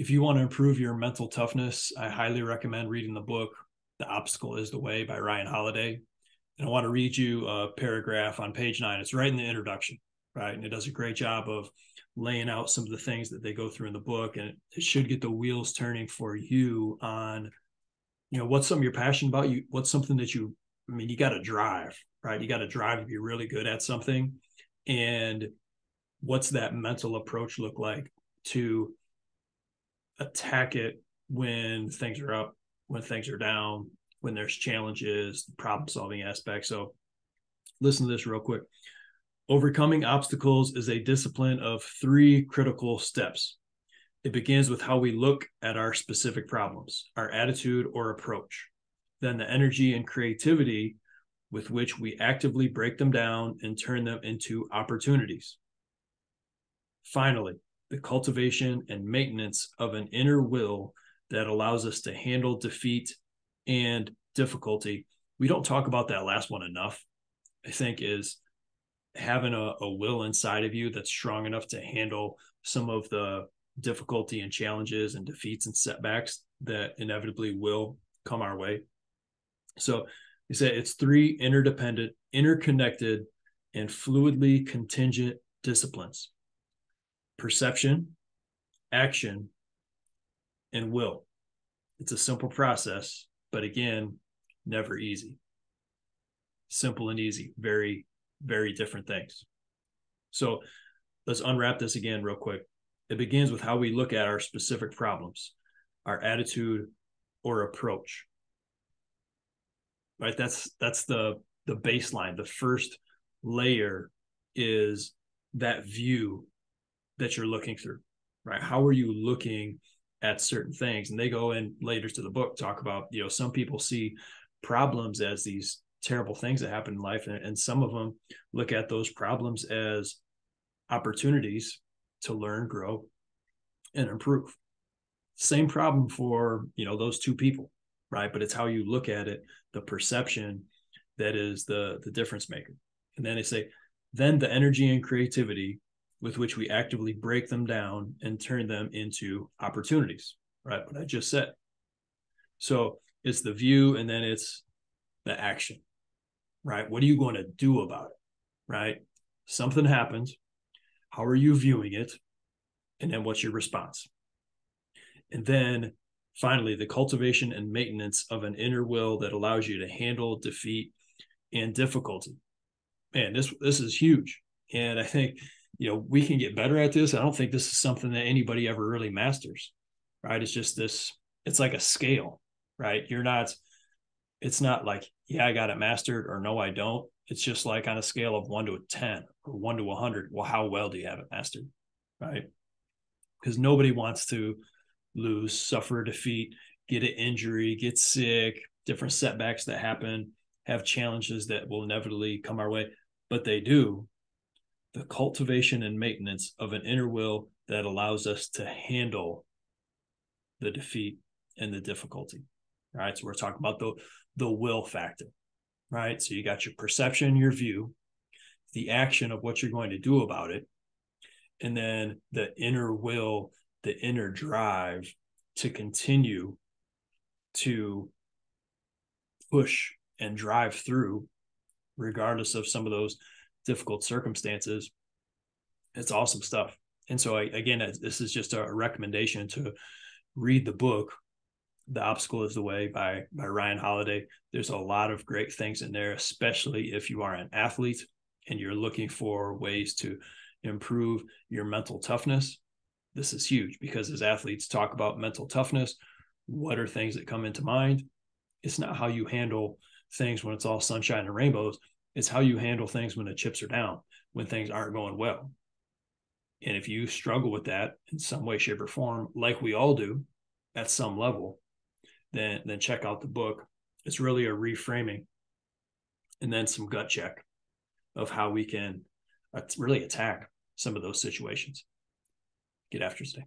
if you want to improve your mental toughness, I highly recommend reading the book, The Obstacle is the Way by Ryan Holiday. And I want to read you a paragraph on page 9. It's right in the introduction, right? And it does a great job of laying out some of the things that they go through in the book. And it should get the wheels turning for you on, what's something you're passionate about? What's something that you got to drive, right? You got to drive to be really good at something. And what's that mental approach look like to attack it when things are up, when things are down, when there's challenges, problem solving aspects. So listen to this real quick. Overcoming obstacles is a discipline of 3 critical steps. It begins with how we look at our specific problems, our attitude or approach. Then the energy and creativity with which we actively break them down and turn them into opportunities. Finally, the cultivation and maintenance of an inner will that allows us to handle defeat and difficulty. We don't talk about that last one enough, I think, is having a will inside of you that's strong enough to handle some of the difficulty and challenges and defeats and setbacks that inevitably will come our way. So you say it's 3 interdependent, interconnected, and fluidly contingent disciplines: perception, action, and will. It's a simple process, but again, never easy. Simple and easy, very, very different things. So let's unwrap this again real quick. It begins with how we look at our specific problems, our attitude or approach. Right? That's the baseline. The first layer is that view that you're looking through, right? How are you looking at certain things? And they go in later to the book, talk about, some people see problems as these terrible things that happen in life. And some of them look at those problems as opportunities to learn, grow, and improve. Same problem for, those 2 people, right? But it's how you look at it, the perception that is the difference maker. And then they say, then the energy and creativity with which we actively break them down and turn them into opportunities, right? What I just said. So it's the view, and then it's the action, right? What are you going to do about it, right? Something happens. How are you viewing it? And then what's your response? And then finally, the cultivation and maintenance of an inner will that allows you to handle defeat and difficulty. Man, this is huge. And I think, we can get better at this. I don't think this is something that anybody ever really masters, right? It's just this, it's like a scale, right? It's not like, yeah, I got it mastered, or no, I don't. It's just like on a scale of 1 to 10 or 1 to 100. Well, how well do you have it mastered, right? Because nobody wants to lose, suffer a defeat, get an injury, get sick, different setbacks that happen, have challenges that will inevitably come our way, but they do. The cultivation and maintenance of an inner will that allows us to handle the defeat and the difficulty. Right. So we're talking about the will factor, right? So you got your perception, your view, the action of what you're going to do about it, and then the inner will, the inner drive to continue to push and drive through regardless of some of those difficult circumstances. It's awesome stuff. And so again, this is just a recommendation to read the book, The Obstacle is the Way by Ryan Holiday. There's a lot of great things in there, especially if you are an athlete and you're looking for ways to improve your mental toughness. This is huge, because as athletes talk about mental toughness, what are things that come into mind? It's not how you handle things when it's all sunshine and rainbows. It's how you handle things when the chips are down, when things aren't going well. And if you struggle with that in some way, shape, or form, like we all do at some level, then check out the book. It's really a reframing and then some gut check of how we can really attack some of those situations. Get after today.